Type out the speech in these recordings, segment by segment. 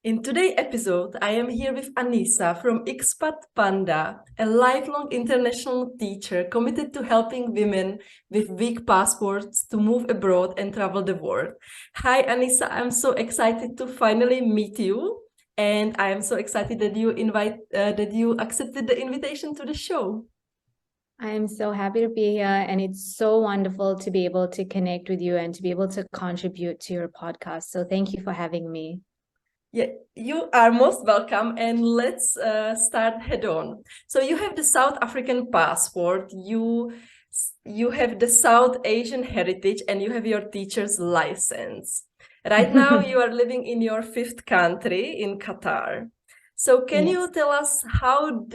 In today's episode, I am here with Aneesa from Expat Panda, a lifelong international teacher committed to helping women with weak passports to move abroad and travel the world. Hi, Aneesa. I'm so excited to finally meet you, and I am so excited that you accepted the invitation to the show. I'm so happy to be here, and it's so wonderful to be able to connect with you and to be able to contribute to your podcast. So thank you for having me. Yeah, you are most welcome, and let's start head on. So you have the South African passport, you have the South Asian heritage, and you have your teacher's license. Right now, you are living in your fifth country in Qatar. So can Yes. you tell us how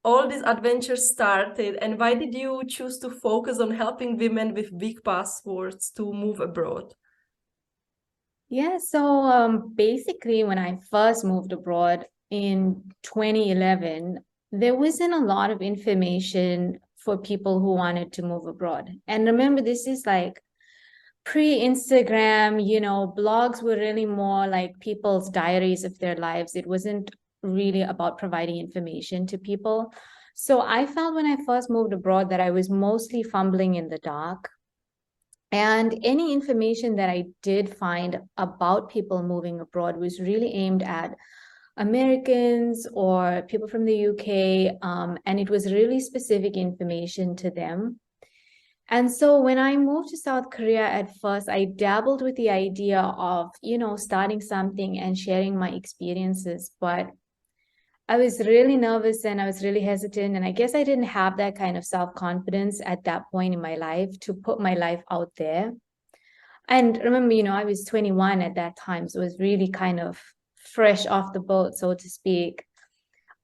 all this adventure started, and why did you choose to focus on helping women with weak passports to move abroad? Yeah, so basically, when I first moved abroad in 2011, there wasn't a lot of information for people who wanted to move abroad. And remember, this is like pre-Instagram, blogs were really more like people's diaries of their lives. It wasn't really about providing information to people. So I felt when I first moved abroad that I was mostly fumbling in the dark. And any information that I did find about people moving abroad was really aimed at Americans or people from the UK. And it was really specific information to them. And so when I moved to South Korea at first, I dabbled with the idea of, starting something and sharing my experiences. But I was really nervous and I was really hesitant. And I guess I didn't have that kind of self-confidence at that point in my life to put my life out there. And remember, I was 21 at that time. So it was really kind of fresh off the boat, so to speak.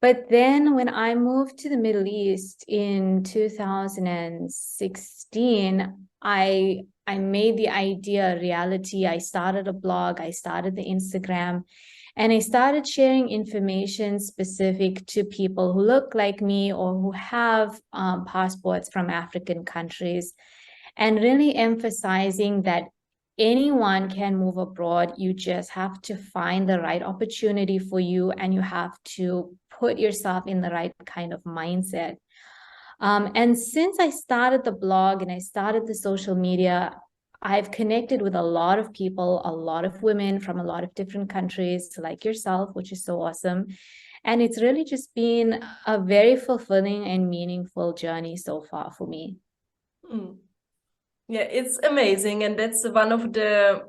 But then when I moved to the Middle East in 2016, I made the idea a reality. I started a blog, I started the Instagram, and I started sharing information specific to people who look like me or who have passports from African countries, and really emphasizing that anyone can move abroad. You just have to find the right opportunity for you, and you have to put yourself in the right kind of mindset. And since I started the blog and I started the social media, I've connected with a lot of people, a lot of women from a lot of different countries, like yourself, which is so awesome. And it's really just been a very fulfilling and meaningful journey so far for me. Mm. Yeah, it's amazing. And that's one of the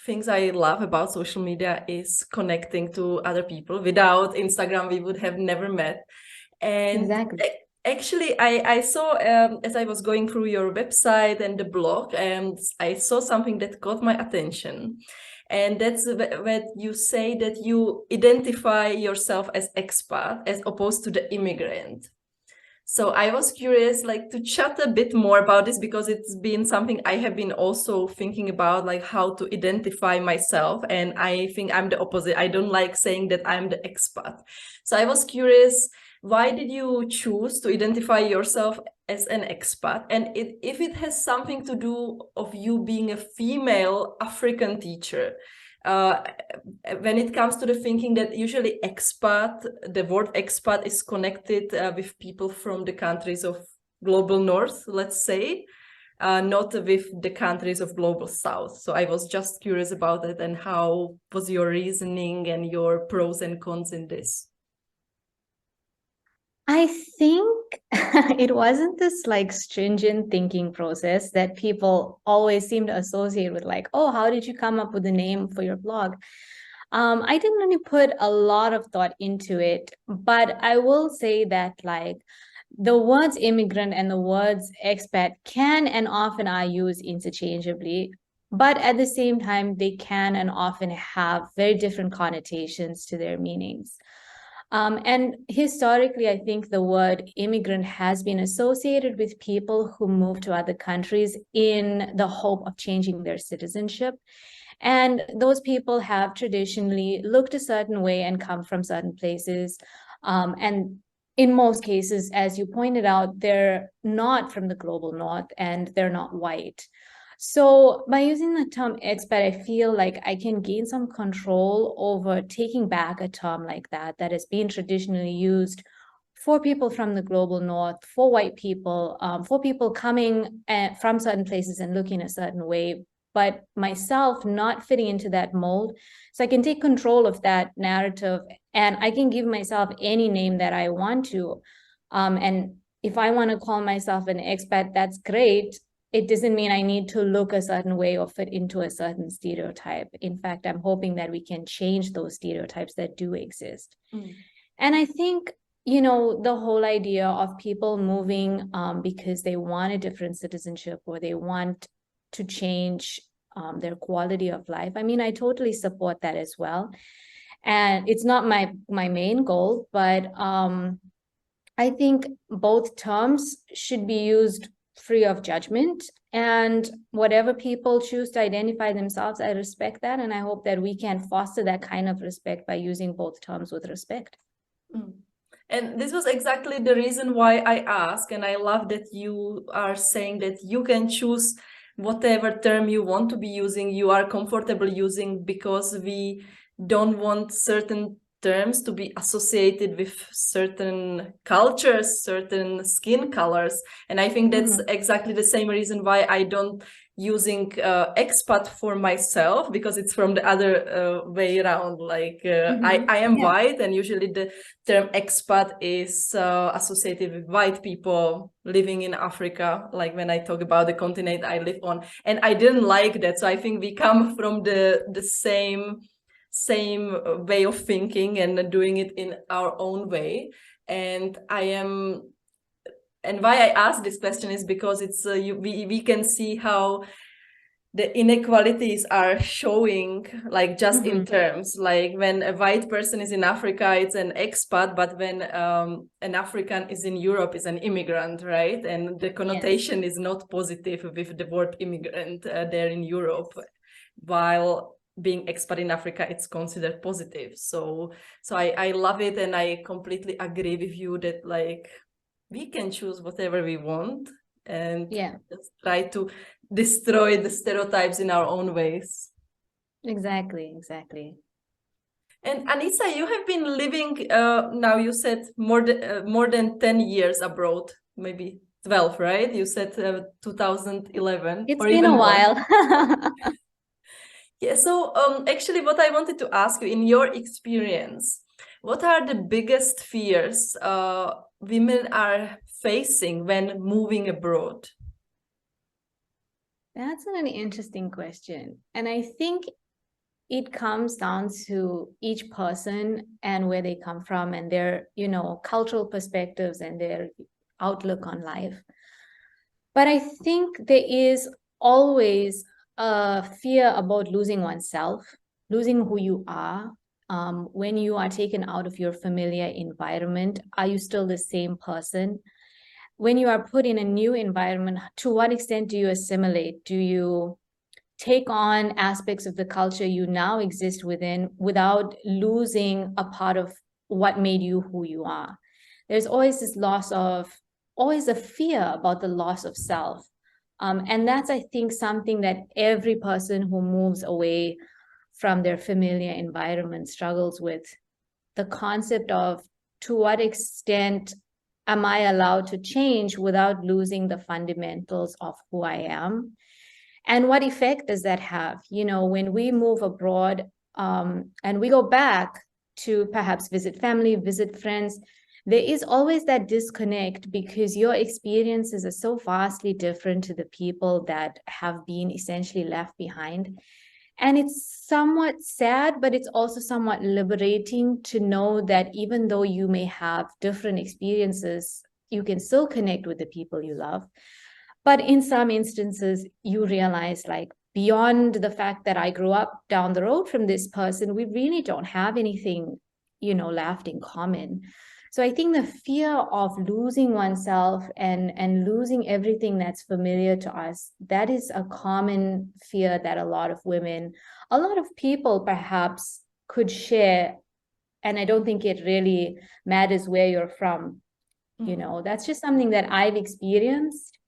things I love about social media is connecting to other people. Without Instagram, we would have never met. And Exactly. actually, I saw, as I was going through your website and the blog, and I saw something that caught my attention. And that's when you say that you identify yourself as expat as opposed to the immigrant. So I was curious, like, to chat a bit more about this because it's been something I have been also thinking about, like how to identify myself. And I think I'm the opposite. I don't like saying that I'm the expat. So I was curious, why did you choose to identify yourself as an expat? And if it has something to do of you being a female African teacher, uh, when it comes to the thinking that usually the word expat is connected with people from the countries of global north, let's say, not with the countries of global south. So I was just curious about it, and how was your reasoning and your pros and cons in this? I think it wasn't this like stringent thinking process that people always seem to associate with, like, oh, how did you come up with the name for your blog? I didn't really put a lot of thought into it, but I will say that like the words immigrant and the words expat can and often are used interchangeably, but at the same time, they can and often have very different connotations to their meanings. And historically, I think the word immigrant has been associated with people who move to other countries in the hope of changing their citizenship. And those people have traditionally looked a certain way and come from certain places. And in most cases, as you pointed out, they're not from the global north and they're not white. So by using the term expat, I feel like I can gain some control over taking back a term like that has been traditionally used for people from the global north, for white people, for people coming from certain places and looking a certain way, but myself not fitting into that mold. So I can take control of that narrative, and I can give myself any name that I want to. And if I want to call myself an expat, that's great. It doesn't mean I need to look a certain way or fit into a certain stereotype. In fact, I'm hoping that we can change those stereotypes that do exist. And I think, the whole idea of people moving because they want a different citizenship or they want to change their quality of life. I mean, I totally support that as well. And it's not my main goal, but I think both terms should be used free of judgment, and whatever people choose to identify themselves, I respect that, and I hope that we can foster that kind of respect by using both terms with respect. And this was exactly the reason why I asked, and I love that you are saying that you can choose whatever term you want to be using, you are comfortable using, because we don't want certain terms to be associated with certain cultures, certain skin colors. And I think that's exactly the same reason why I don't using expat for myself, because it's from the other way around. Like I am white, and usually the term expat is associated with white people living in Africa, like when I talk about the continent I live on. And I didn't like that. So I think we come from the same way of thinking and doing it in our own way. And why I ask this question is because it's we can see how the inequalities are showing, like just in terms, like when a white person is in Africa, it's an expat, but when an African is in Europe, is an immigrant, right? And the connotation is not positive with the word immigrant there in Europe, while being expat in Africa, it's considered positive. So I love it, and I completely agree with you that like we can choose whatever we want and just try to destroy the stereotypes in our own ways. Exactly. And Aneesa, you have been living now, you said more than 10 years abroad, maybe 12, right? You said 2011. It's or been even a more. while. Yeah, so actually what I wanted to ask you, in your experience, what are the biggest fears women are facing when moving abroad? That's an interesting question. And I think it comes down to each person and where they come from and their, cultural perspectives and their outlook on life. But I think there is always a fear about losing oneself, losing who you are. When you are taken out of your familiar environment, are you still the same person? When you are put in a new environment, to what extent do you assimilate? Do you take on aspects of the culture you now exist within without losing a part of what made you who you are? There's always this always a fear about the loss of self. And that's, I think, something that every person who moves away from their familiar environment struggles with. The concept of, to what extent am I allowed to change without losing the fundamentals of who I am? And what effect does that have? When we move abroad and we go back to perhaps visit family, visit friends, there is always that disconnect because your experiences are so vastly different to the people that have been essentially left behind. And it's somewhat sad, but it's also somewhat liberating to know that even though you may have different experiences, you can still connect with the people you love. But in some instances, you realize, like, beyond the fact that I grew up down the road from this person, we really don't have anything, left in common. So I think the fear of losing oneself and losing everything that's familiar to us, that is a common fear that a lot of women, a lot of people perhaps could share. And I don't think it really matters where you're from. That's just something that I've experienced.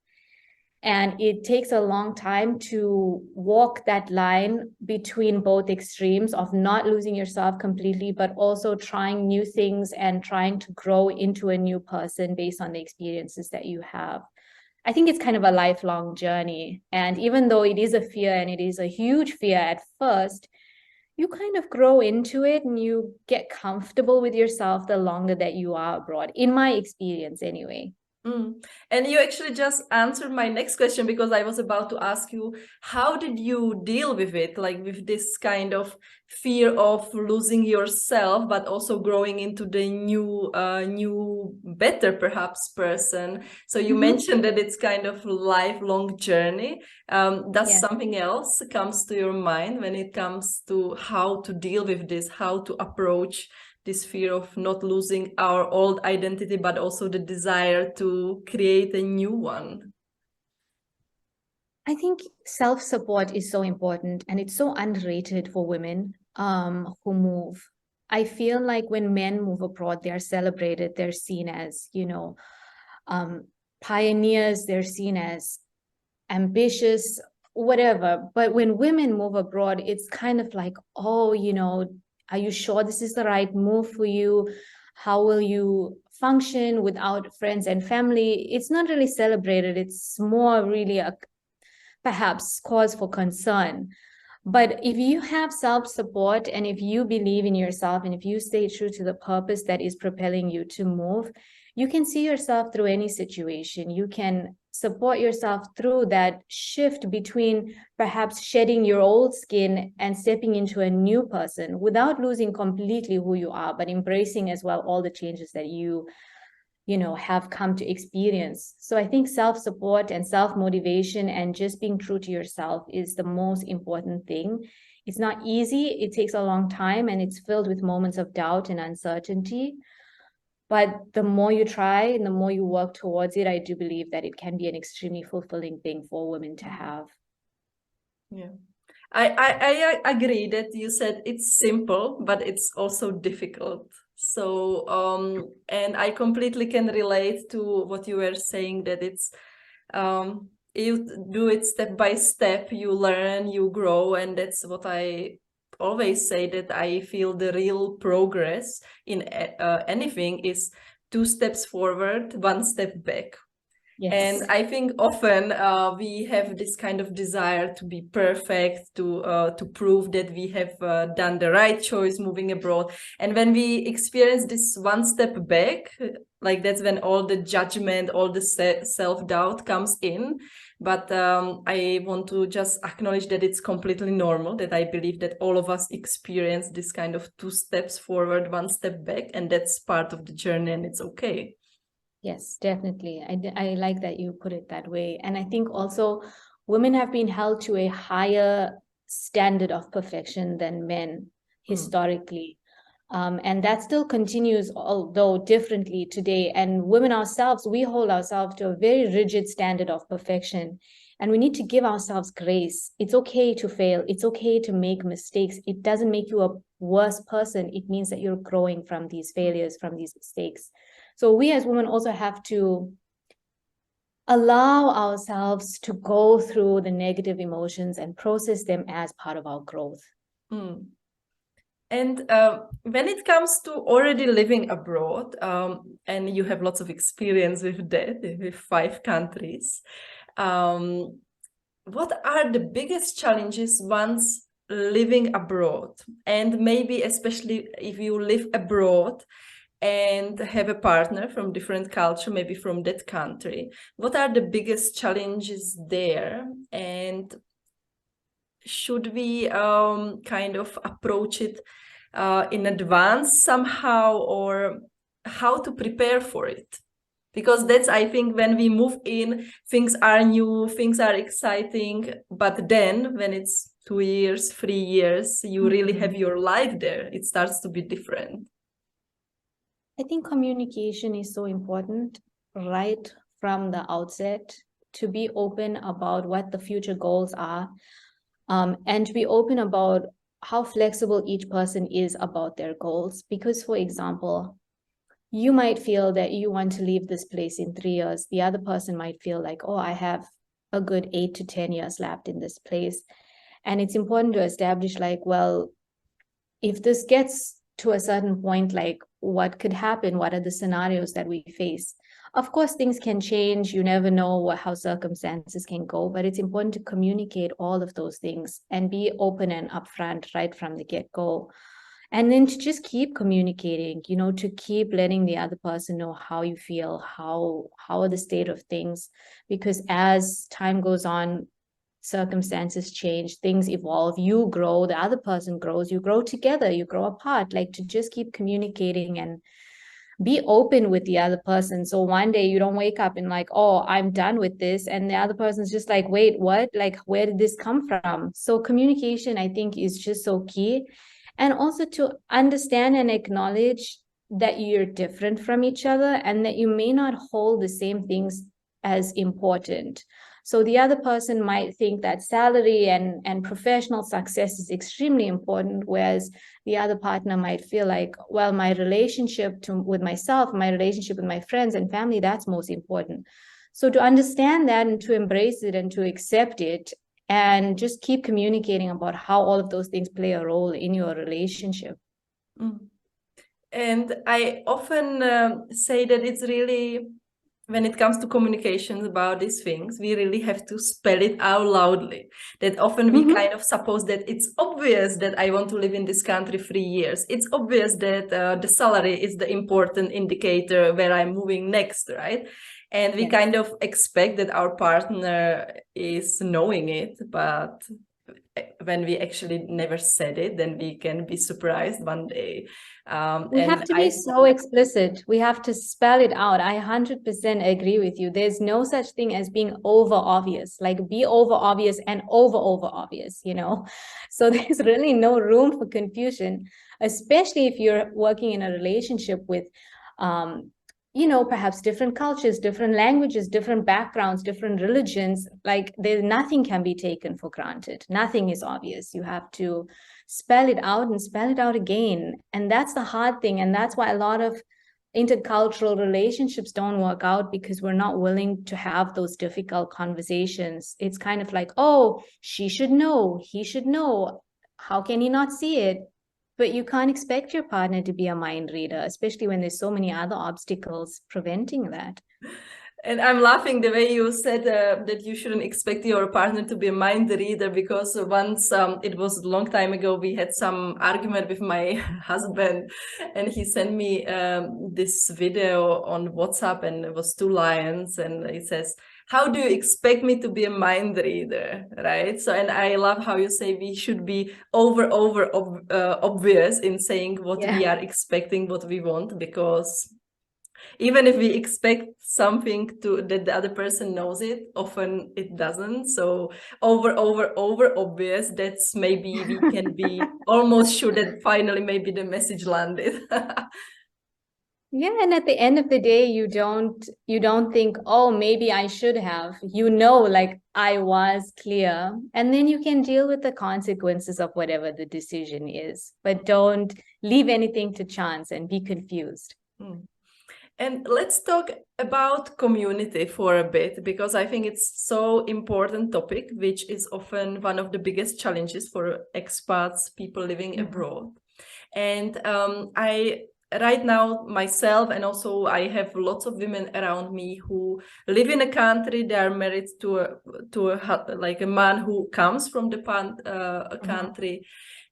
And it takes a long time to walk that line between both extremes of not losing yourself completely, but also trying new things and trying to grow into a new person based on the experiences that you have. I think it's kind of a lifelong journey. And even though it is a fear, and it is a huge fear at first, you kind of grow into it and you get comfortable with yourself the longer that you are abroad, in my experience anyway. And you actually just answered my next question, because I was about to ask you, how did you deal with it? Like with this kind of fear of losing yourself, but also growing into the new, better perhaps person. So you mentioned that it's kind of a lifelong journey. Does something else comes to your mind when it comes to how to deal with this, how to approach this fear of not losing our old identity, but also the desire to create a new one? I think self-support is so important, and it's so underrated for women who move. I feel like when men move abroad, they're celebrated. They're seen as, pioneers. They're seen as ambitious, whatever. But when women move abroad, it's kind of like, oh, are you sure this is the right move for you? How will you function without friends and family? It's not really celebrated. It's more really a perhaps cause for concern. But if you have self-support, and if you believe in yourself, and if you stay true to the purpose that is propelling you to move, you can see yourself through any situation. You can support yourself through that shift between perhaps shedding your old skin and stepping into a new person without losing completely who you are, but embracing as well all the changes that you have come to experience. So I think self-support and self-motivation and just being true to yourself is the most important thing. It's not easy. It takes a long time, and it's filled with moments of doubt and uncertainty. But the more you try and the more you work towards it, I do believe that it can be an extremely fulfilling thing for women to have. Yeah. I agree that you said it's simple, but it's also difficult. So, and I completely can relate to what you were saying, that it's, you do it step by step, you learn, you grow. And that's what I always say, that I feel the real progress in anything is 2 steps forward, 1 step back. Yes. And I think often we have this kind of desire to be perfect, to prove that we have done the right choice moving abroad. And when we experience this 1 step back, like that's when all the judgment, all the self-doubt comes in. But I want to just acknowledge that it's completely normal, that I believe that all of us experience this kind of 2 steps forward, 1 step back, and that's part of the journey, and it's okay. Yes, definitely. I like that you put it that way. And I think also women have been held to a higher standard of perfection than men historically. And that still continues, although differently today. And women ourselves, we hold ourselves to a very rigid standard of perfection. And we need to give ourselves grace. It's okay to fail. It's okay to make mistakes. It doesn't make you a worse person. It means that you're growing from these failures, from these mistakes. So we as women also have to allow ourselves to go through the negative emotions and process them as part of our growth. And when it comes to already living abroad, and you have lots of experience with that, with 5 countries, what are the biggest challenges once living abroad? And maybe especially if you live abroad and have a partner from different culture, maybe from that country, what are the biggest challenges there? And should we kind of approach it in advance somehow, or how to prepare for it? Because that's, I think, when we move in, things are new, things are exciting, but then when it's 2 years, 3 years, you really have your life there, it starts to be different. I think communication is so important right from the outset, to be open about what the future goals are, and to be open about how flexible each person is about their goals. Because, for example, you might feel that you want to leave this place in 3 years. The other person might feel like, oh, I have a good 8 to 10 years left in this place. And it's important to establish, like, well, if this gets to a certain point, like, what could happen? What are the scenarios that we face? Of course, things can change. You never know how circumstances can go, but it's important to communicate all of those things and be open and upfront right from the get-go. And then to just keep communicating, to keep letting the other person know how you feel, how are the state of things. Because as time goes on, circumstances change, things evolve, you grow, the other person grows, you grow together, you grow apart. Like, to just keep communicating and be open with the other person. So one day you don't wake up and like, oh, I'm done with this. And the other person's just like, wait, what? Like, where did this come from? So communication, I think, is just so key. And also to understand and acknowledge that you're different from each other and that you may not hold the same things as important. So the other person might think that salary and professional success is extremely important, whereas the other partner might feel like, well, my relationship with myself, my relationship with my friends and family, that's most important. So to understand that and to embrace it and to accept it and just keep communicating about how all of those things play a role in your relationship. Mm. And I often say that it's really, when it comes to communications about these things, we really have to spell it out loudly. That often we kind of suppose that it's obvious that I want to live in this country 3 years. It's obvious that the salary is the important indicator where I'm moving next, right? And we kind of expect that our partner is knowing it, but when we actually never said it, then we can be surprised one day. We have to be so explicit. We have to spell it out. I 100% agree with you. There's no such thing as being over obvious, like be over obvious and over obvious, So there's really no room for confusion, especially if you're working in a relationship with, perhaps different cultures, different languages, different backgrounds, different religions. Like, nothing can be taken for granted. Nothing is obvious. You have to spell it out and spell it out again. And that's the hard thing. And that's why a lot of intercultural relationships don't work out, because we're not willing to have those difficult conversations. It's kind of like, oh, she should know, he should know. How can he not see it? But you can't expect your partner to be a mind reader, especially when there's so many other obstacles preventing that. And I'm laughing the way you said that you shouldn't expect your partner to be a mind reader, because once, it was a long time ago, we had some argument with my husband, and he sent me this video on WhatsApp, and it was two lions, and he says, how do you expect me to be a mind reader, right? So, and I love how you say we should be obvious in saying what we are expecting, what we want, because even if we expect something that the other person knows it, often it doesn't. So over obvious, that's maybe we can be almost sure that finally maybe the message landed. Yeah, and at the end of the day, you don't think, oh, maybe I should have. Like, I was clear, and then you can deal with the consequences of whatever the decision is, but don't leave anything to chance and be confused. And let's talk about community for a bit, because I think it's so important topic, which is often one of the biggest challenges for expats, people living abroad. And right now, myself, and also I have lots of women around me who live in a country. They are married to a man who comes from the country,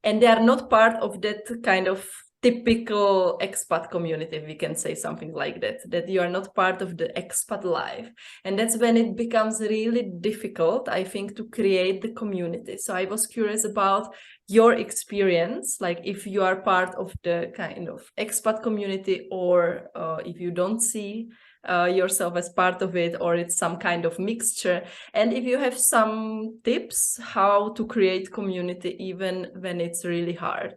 and they are not part of that kind of typical expat community, we can say something like that you are not part of the expat life. And that's when it becomes really difficult, I think, to create the community. So I was curious about your experience, like if you are part of the kind of expat community, or if you don't see yourself as part of it, or it's some kind of mixture, and if you have some tips how to create community even when it's really hard.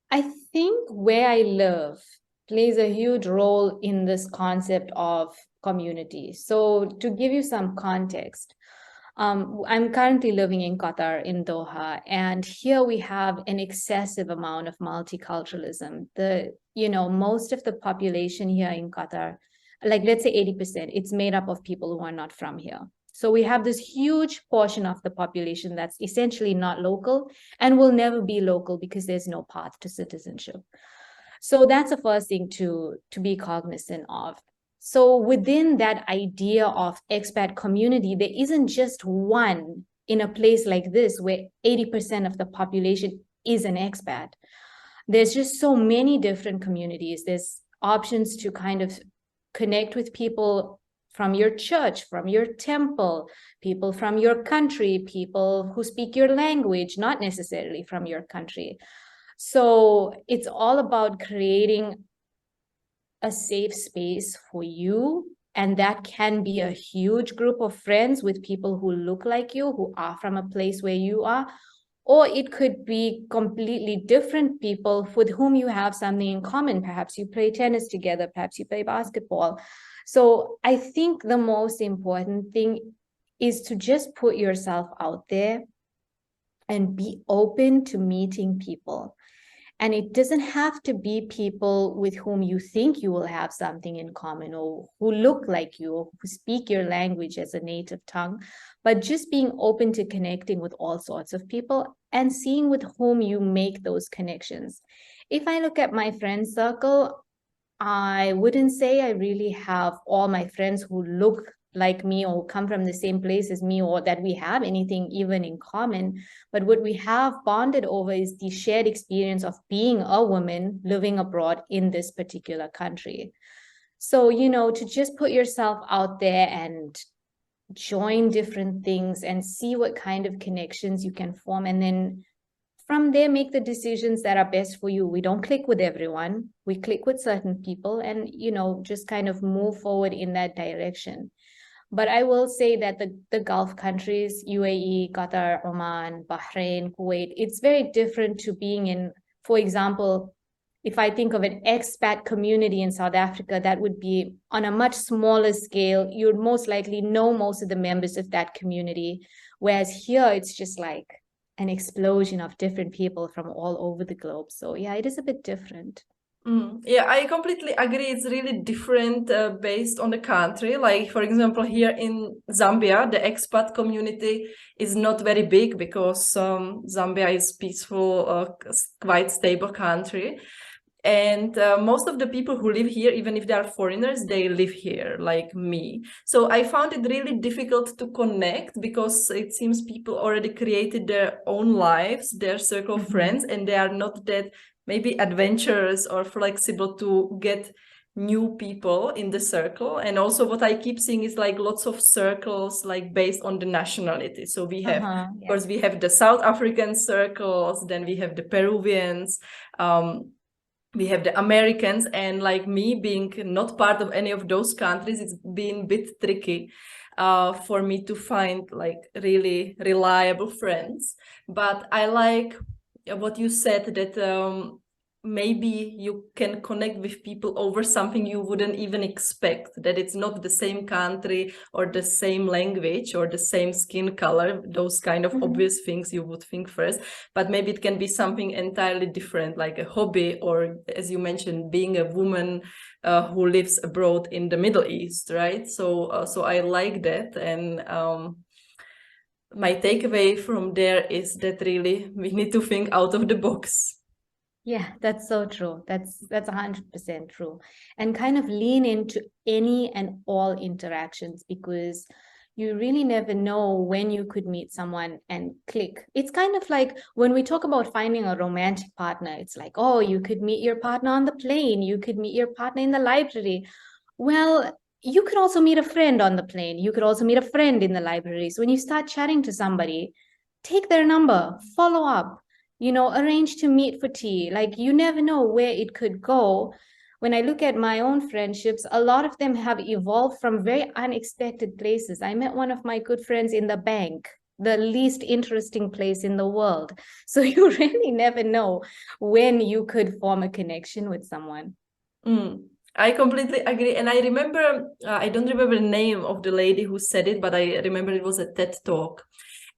I think where I live plays a huge role in this concept of community. So to give you some context, I'm currently living in Qatar, in Doha, and here we have an excessive amount of multiculturalism. Most of the population here in Qatar like let's say 80%, it's made up of people who are not from here. So we have this huge portion of the population that's essentially not local and will never be local because there's no path to citizenship. So that's the first thing to be cognizant of. So within that idea of expat community, there isn't just one in a place like this where 80% of the population is an expat. There's just so many different communities. There's options to kind of connect with people from your church, from your temple, people from your country, people who speak your language, not necessarily from your country. So it's all about creating a safe space for you. And that can be a huge group of friends with people who look like you, who are from a place where you are. Or it could be completely different people with whom you have something in common. Perhaps you play tennis together, perhaps you play basketball. So I think the most important thing is to just put yourself out there and be open to meeting people. And it doesn't have to be people with whom you think you will have something in common or who look like you or who speak your language as a native tongue, but just being open to connecting with all sorts of people and seeing with whom you make those connections. If I look at my friend circle, I wouldn't say I really have all my friends who look like me or come from the same place as me, or that we have anything even in common. But what we have bonded over is the shared experience of being a woman living abroad in this particular country. So, to just put yourself out there and join different things and see what kind of connections you can form, and then from there make the decisions that are best for you. We don't click with everyone, we click with certain people, and just kind of move forward in that direction. But I will say that the Gulf countries, UAE, Qatar, Oman, Bahrain, Kuwait, it's very different to being in, for example, if I think of an expat community in South Africa, that would be on a much smaller scale. You'd most likely know most of the members of that community. Whereas here, it's just like an explosion of different people from all over the globe. So yeah, it is a bit different. Yeah, I completely agree. It's really different based on the country. Like, for example, here in Zambia, the expat community is not very big because Zambia is peaceful, quite stable country. And most of the people who live here, even if they are foreigners, they live here, like me. So I found it really difficult to connect because it seems people already created their own lives, their circle of friends, and they are not that maybe adventurous or flexible to get new people in the circle. And also what I keep seeing is like lots of circles like based on the nationality. So we have, of course, we have the South African circles, then we have the Peruvians, we have the Americans, and like me being not part of any of those countries, it's been a bit tricky for me to find like really reliable friends. But I like what you said, that maybe you can connect with people over something you wouldn't even expect, that it's not the same country or the same language or the same skin color, those kind of obvious things you would think first, but maybe it can be something entirely different, like a hobby, or as you mentioned, being a woman who lives abroad in the Middle East, right? So I like that. And my takeaway from there is that really we need to think out of the box. Yeah, that's so true. That's 100% true. And kind of lean into any and all interactions, because you really never know when you could meet someone and click. It's kind of like when we talk about finding a romantic partner, it's like, oh, you could meet your partner on the plane, you could meet your partner in the library. Well, you could also meet a friend on the plane. You could also meet a friend in the library. So when you start chatting to somebody, take their number, follow up, arrange to meet for tea. Like, you never know where it could go. When I look at my own friendships, a lot of them have evolved from very unexpected places. I met one of my good friends in the bank, the least interesting place in the world. So you really never know when you could form a connection with someone. I completely agree. And I remember, I don't remember the name of the lady who said it, but I remember it was a TED talk.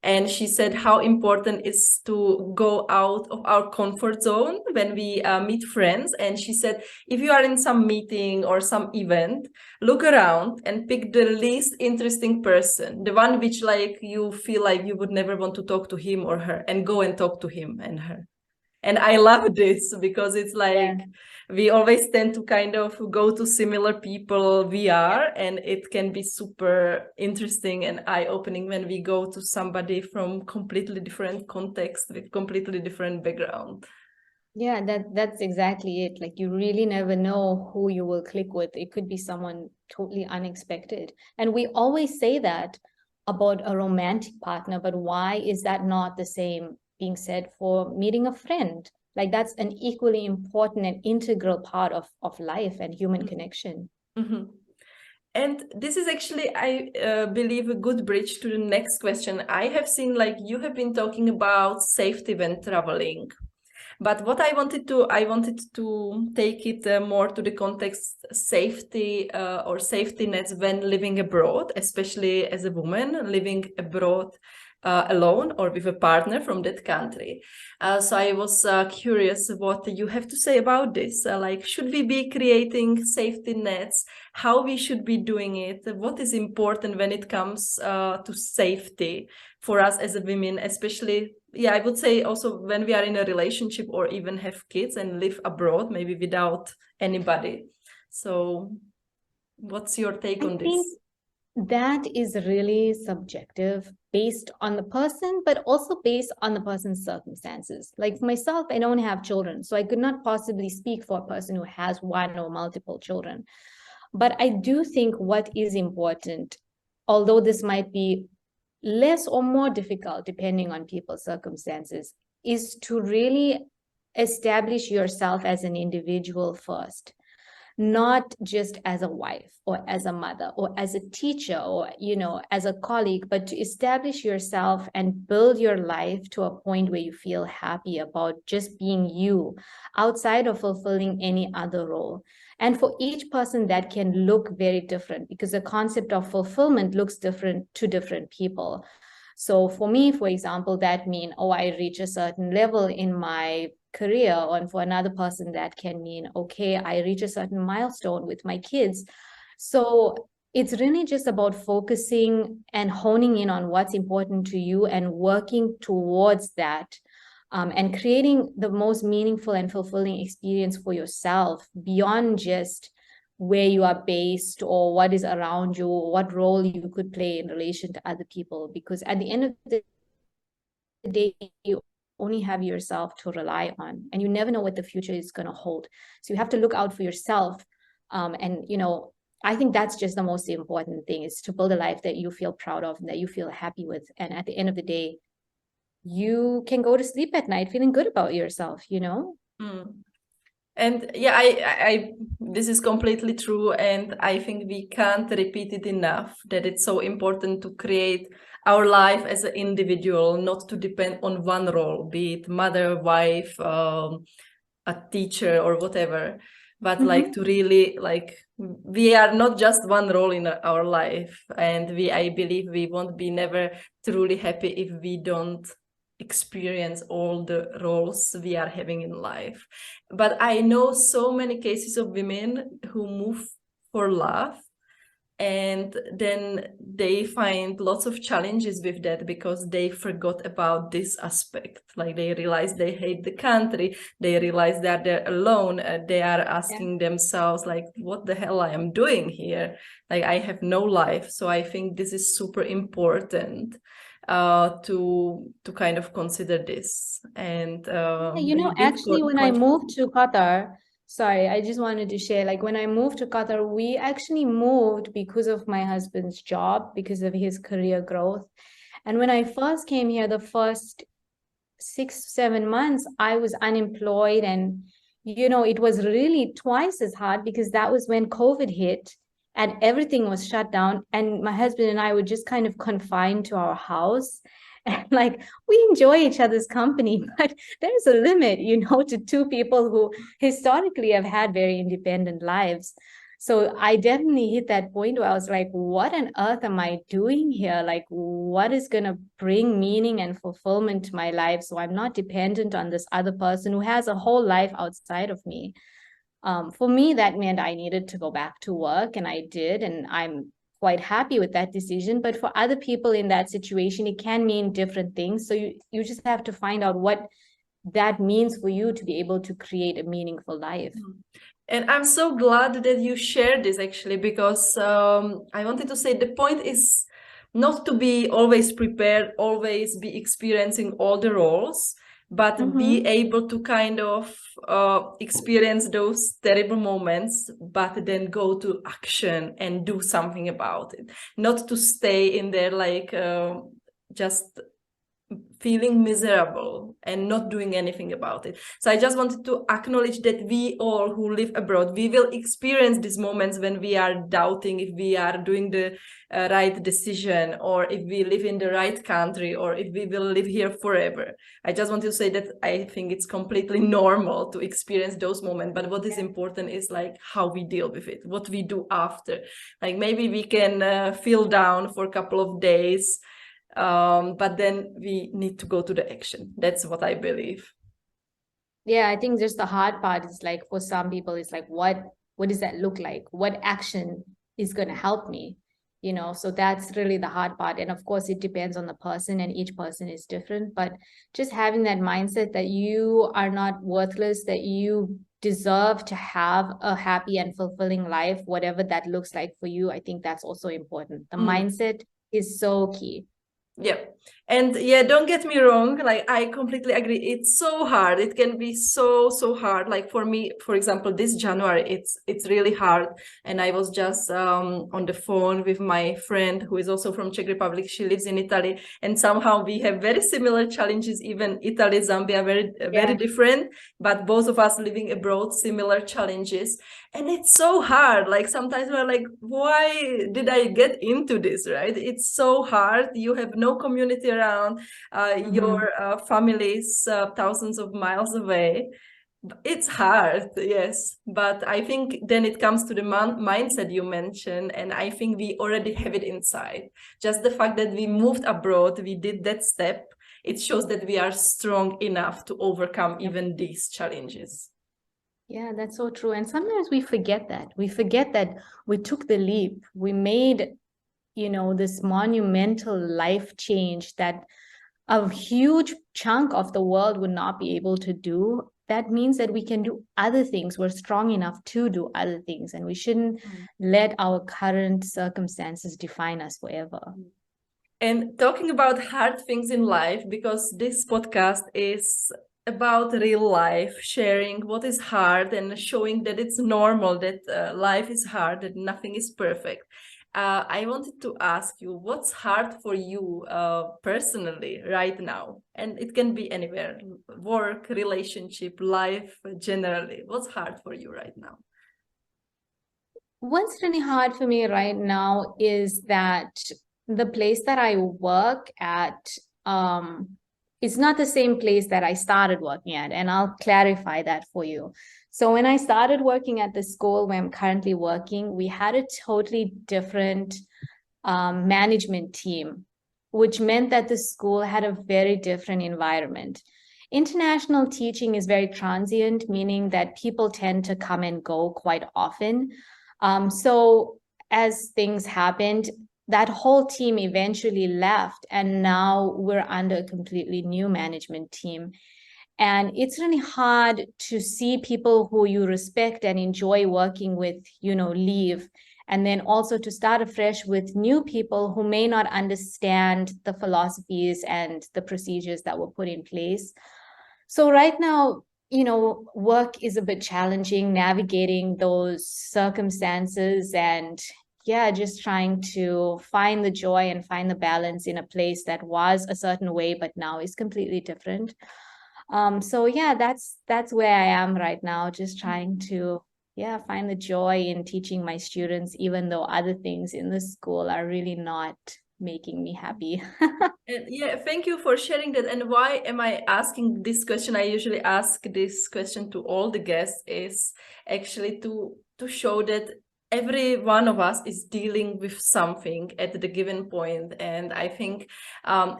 And she said how important is to go out of our comfort zone when we meet friends. And she said, if you are in some meeting or some event, look around and pick the least interesting person, the one which like you feel like you would never want to talk to him or her, and go and talk to him and her. And I love this because it's like we always tend to kind of go to similar people we are, and it can be super interesting and eye-opening when we go to somebody from completely different context with completely different background. Yeah, that's exactly it. Like you really never know who you will click with. It could be someone totally unexpected. And we always say that about a romantic partner, but why is that not the same being said for meeting a friend? Like that's an equally important and integral part of life and human connection. Mm-hmm. And this is actually, I believe, a good bridge to the next question. I have seen like you have been talking about safety when traveling. But what I wanted to take it more to the context safety or safety nets when living abroad, especially as a woman living abroad alone or with a partner from that country. So I was curious what you have to say about this. Like, should we be creating safety nets? How we should be doing it? What is important when it comes to safety for us as a women, especially? Yeah, I would say also when we are in a relationship or even have kids and live abroad, maybe without anybody. So, what's your take I on think this? that is really subjective based on the person, but also based on the person's circumstances. Like for myself, I don't have children, so I could not possibly speak for a person who has one or multiple children. But I do think what is important, although this might be less or more difficult depending on people's circumstances, is to really establish yourself as an individual first, not just as a wife or as a mother or as a teacher or as a colleague, but to establish yourself and build your life to a point where you feel happy about just being you outside of fulfilling any other role. And for each person that can look very different, because the concept of fulfillment looks different to different people. So for me, for example, that mean, oh, I reach a certain level in my career, and for another person that can mean, okay, I reach a certain milestone with my kids. So it's really just about focusing and honing in on what's important to you and working towards that, and creating the most meaningful and fulfilling experience for yourself beyond just where you are based or what is around you or what role you could play in relation to other people. Because at the end of the day, you only have yourself to rely on, and you never know what the future is going to hold. So you have to look out for yourself. And I think that's just the most important thing, is to build a life that you feel proud of and that you feel happy with. And at the end of the day, you can go to sleep at night feeling good about yourself. Mm. And yeah, I this is completely true, and I think we can't repeat it enough that it's so important to create our life as an individual, not to depend on one role, be it mother, wife, a teacher, or whatever, but like to really like we are not just one role in our life, and I believe we won't be never truly happy if we don't experience all the roles we are having in life. But I know so many cases of women who move for love, and then they find lots of challenges with that because they forgot about this aspect. Like they realize they hate the country, they realize that they're alone, they are asking themselves like, what the hell I am doing here? Like I have no life. So I think this is super important to kind of consider this. And we did Actually, when I moved to Qatar, sorry, I just wanted to share, like when I moved to Qatar, we actually moved because of my husband's job, because of his career growth. And when I first came here, the first 6, 7 months, I was unemployed. And, it was really twice as hard because that was when COVID hit and everything was shut down. And my husband and I were just kind of confined to our house. And like we enjoy each other's company, but there's a limit, to two people who historically have had very independent lives. So I definitely hit that point where I was like, what on earth am I doing here? Like, what is going to bring meaning and fulfillment to my life so I'm not dependent on this other person who has a whole life outside of me? For me, that meant I needed to go back to work, and I did, and I'm quite happy with that decision. But for other people in that situation, it can mean different things. So you just have to find out what that means for you to be able to create a meaningful life. And I'm so glad that you shared this actually, because I wanted to say the point is not to be always prepared, always be experiencing all the roles, but be able to kind of experience those terrible moments, but then go to action and do something about it. Not to stay in there like just feeling miserable and not doing anything about it. So I just wanted to acknowledge that we all who live abroad, we will experience these moments when we are doubting if we are doing the right decision, or if we live in the right country, or if we will live here forever. I just want to say that I think it's completely normal to experience those moments, but what is important is like how we deal with it, what we do after. Like maybe we can feel down for a couple of days, but then we need to go to the action. That's what I believe. Yeah, I think just the hard part is like for some people, it's like, what does that look like? What action is going to help me? You know, so that's really the hard part. And of course, it depends on the person, and each person is different. But just having that mindset that you are not worthless, that you deserve to have a happy and fulfilling life, whatever that looks like for you, I think that's also important. The mindset is so key. Yeah. And yeah, don't get me wrong, like I completely agree. It's so hard. It can be so hard. Like for me, for example, this January, it's really hard. And I was just on the phone with my friend who is also from Czech Republic. She lives in Italy, and somehow we have very similar challenges. Even Italy, Zambia, very different, but both of us living abroad, similar challenges. And it's so hard. Like sometimes we're like, why did I get into this, right? It's so hard. You have no community around. Your family is thousands of miles away. It's hard, yes. But I think then it comes to the mindset you mentioned, and I think we already have it inside. Just the fact that we moved abroad, we did that step, it shows that we are strong enough to overcome even these challenges. Yeah, that's so true. And sometimes we forget that. We forget that we took the leap. We made, you know, this monumental life change that a huge chunk of the world would not be able to do. That means that we can do other things. We're strong enough to do other things, and we shouldn't let our current circumstances define us forever. And talking about hard things in life, because this podcast is about real life, sharing what is hard and showing that it's normal, that life is hard, that nothing is perfect. I wanted to ask you, what's hard for you personally right now? And it can be anywhere, work, relationship, life, generally. What's hard for you right now? What's really hard for me right now is that the place that I work at is not the same place that I started working at. And I'll clarify that for you. So when I started working at the school where I'm currently working, we had a totally different management team, which meant that the school had a very different environment. International teaching is very transient, meaning that people tend to come and go quite often. So as things happened, that whole team eventually left, and now we're under a completely new management team. And it's really hard to see people who you respect and enjoy working with, you know, leave. And then also to start afresh with new people who may not understand the philosophies and the procedures that were put in place. So right now, you know, work is a bit challenging, navigating those circumstances, and yeah, just trying to find the joy and find the balance in a place that was a certain way, but now is completely different. So yeah, that's where I am right now, just trying to find the joy in teaching my students, even though other things in the school are really not making me happy. And yeah, thank you for sharing that. And why am I asking this question? I usually ask this question to all the guests, is actually to show that every one of us is dealing with something at the given point, and I think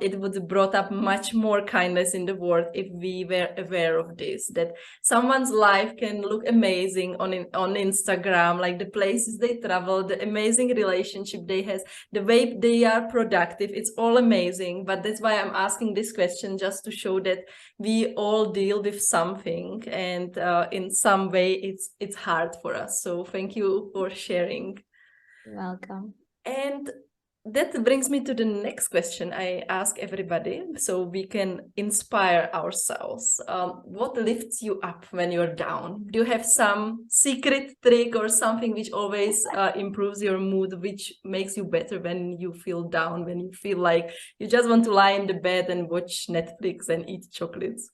it would brought up much more kindness in the world if we were aware of this, that someone's life can look amazing on Instagram, like the places they travel, the amazing relationship they has, the way they are productive, it's all amazing. But that's why I'm asking this question, just to show that we all deal with something, and in some way it's hard for us. So thank you for sharing. You're welcome. And that brings me to the next question I ask everybody, so we can inspire ourselves. What lifts you up when you're down? Do you have some secret trick or something which always improves your mood, which makes you better when you feel down, when you feel like you just want to lie in the bed and watch Netflix and eat chocolates?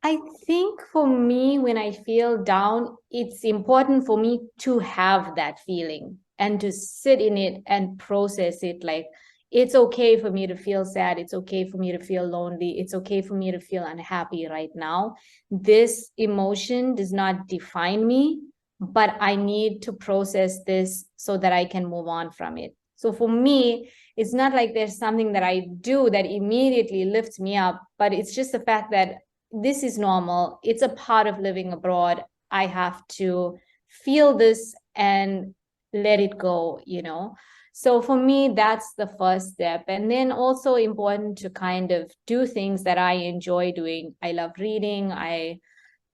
I think for me, when I feel down, it's important for me to have that feeling and to sit in it and process it. Like, it's okay for me to feel sad. It's okay for me to feel lonely. It's okay for me to feel unhappy right now. This emotion does not define me, but I need to process this so that I can move on from it. So for me, it's not like there's something that I do that immediately lifts me up, but it's just the fact that this is normal. It's a part of living abroad. I have to feel this and let it go, you know. So for me, that's the first step. And then also important to kind of do things that I enjoy doing. I love reading. I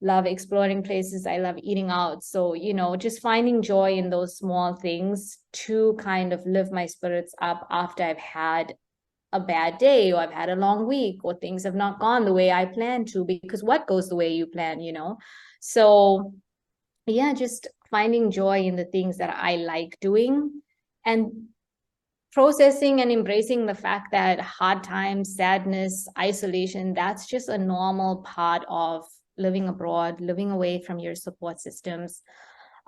love exploring places. I love eating out. So, you know, just finding joy in those small things to kind of lift my spirits up after I've had a bad day, or I've had a long week, or things have not gone the way I planned to, because what goes the way you plan, you know? So yeah, just finding joy in the things that I like doing, and processing and embracing the fact that hard times, sadness, isolation, that's just a normal part of living abroad, living away from your support systems.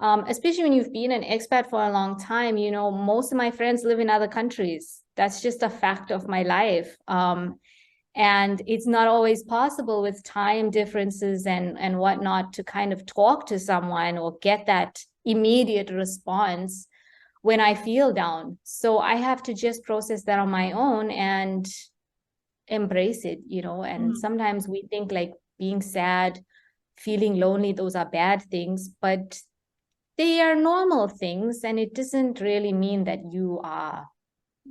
Especially when you've been an expat for a long time, you know, most of my friends live in other countries. That's just a fact of my life. And it's not always possible with time differences and whatnot to kind of talk to someone or get that immediate response when I feel down. So I have to just process that on my own and embrace it, you know. And sometimes we think like being sad, feeling lonely, those are bad things, but they are normal things, and it doesn't really mean that you are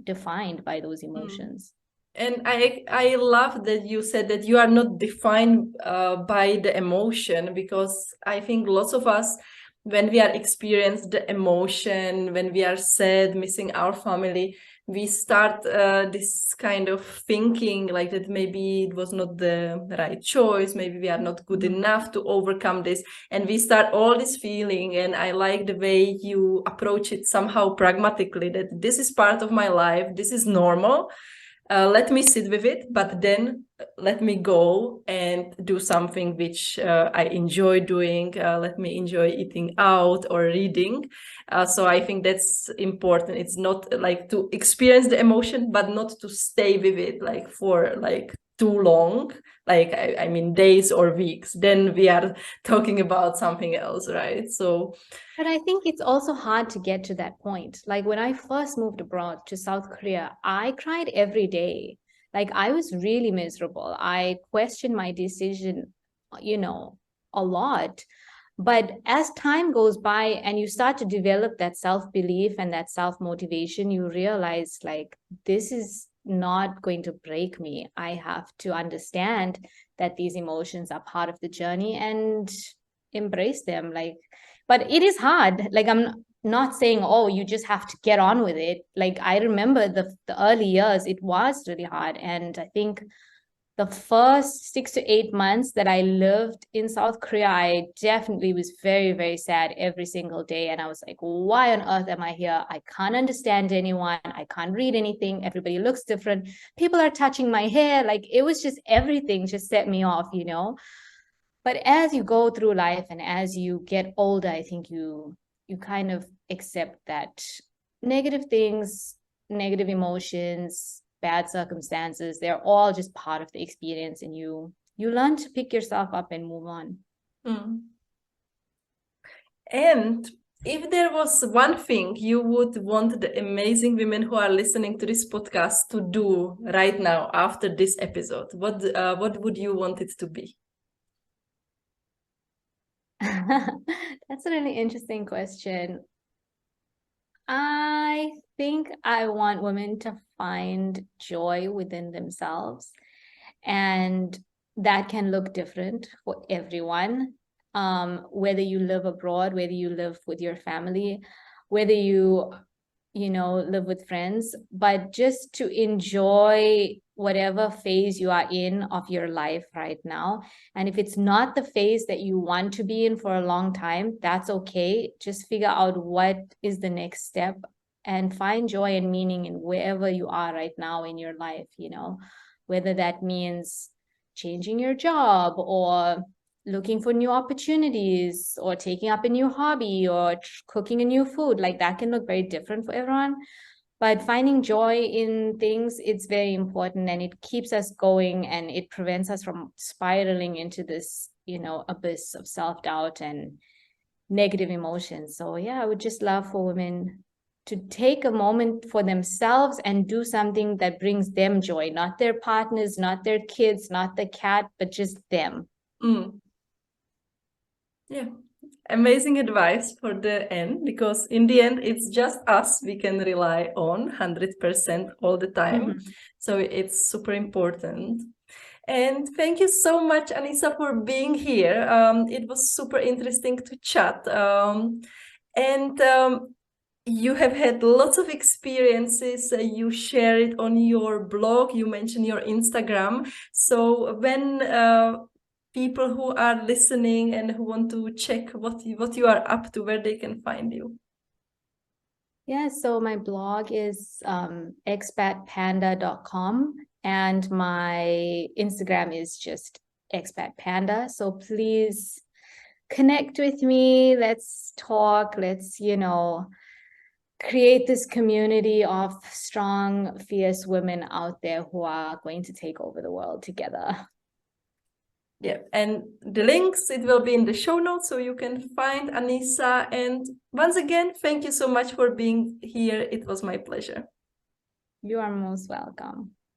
defined by those emotions. And I love that you said that you are not defined by the emotion, because I think lots of us, when we are experience the emotion, when we are sad, missing our family, we start this kind of thinking like that maybe it was not the right choice, maybe we are not good enough to overcome this, and we start all this feeling. And I like the way you approach it somehow pragmatically, that this is part of my life, this is normal. Let me sit with it, but then let me go and do something which I enjoy doing. Let me enjoy eating out or reading. So I think that's important. It's not like to experience the emotion, but not to stay with it like for like too long, like I mean days or weeks. Then we are talking about something else, right? So But I think it's also hard to get to that point. Like when I first moved abroad to South Korea, I cried every day. Like I was really miserable. I questioned my decision, you know, a lot. But as time goes by and you start to develop that self-belief and that self-motivation, you realize like this is not going to break me. I have to understand that these emotions are part of the journey and embrace them. Like, but it is hard. Like I'm not saying, oh, you just have to get on with it. Like I remember the early years, it was really hard. And I think the first 6 to 8 months that I lived in South Korea, I definitely was very, very sad every single day. And I was like, why on earth am I here? I can't understand anyone. I can't read anything. Everybody looks different. People are touching my hair. Like it was just everything just set me off, you know? But as you go through life and as you get older, I think you kind of accept that negative things, negative emotions, bad circumstances, they're all just part of the experience, and you learn to pick yourself up and move on. and if there was one thing you would want the amazing women who are listening to this podcast to do right now after this episode, what would you want it to be? That's a really interesting question. I think I want women to find joy within themselves, and that can look different for everyone. Whether you live abroad, whether you live with your family, whether you live with friends, but just to enjoy whatever phase you are in of your life right now. And if it's not the phase that you want to be in for a long time, that's okay. Just figure out what is the next step and find joy and meaning in wherever you are right now in your life, whether that means changing your job or looking for new opportunities or taking up a new hobby or cooking a new food. Like that can look very different for everyone, but finding joy in things, it's very important, and it keeps us going, and it prevents us from spiraling into this abyss of self-doubt and negative emotions. So yeah, I would just love for women to take a moment for themselves and do something that brings them joy, not their partners, not their kids, not the cat, but just them. Yeah, amazing advice for the end, because in the end it's just us we can rely on 100% all the time. So it's super important. And thank you so much, Aneesa, for being here. It was super interesting to chat. And you have had lots of experiences. You share it on your blog. You mentioned your Instagram. So when people who are listening and who want to check what you are up to, where they can find you? Yeah, so my blog is expatpanda.com, and my Instagram is just Expat Panda. So please connect with me. Let's talk. Let's, create this community of strong, fierce women out there who are going to take over the world together. Yeah, and the links, it will be in the show notes, so you can find Aneesa. And once again, thank you so much for being here. It was my pleasure. You are most welcome.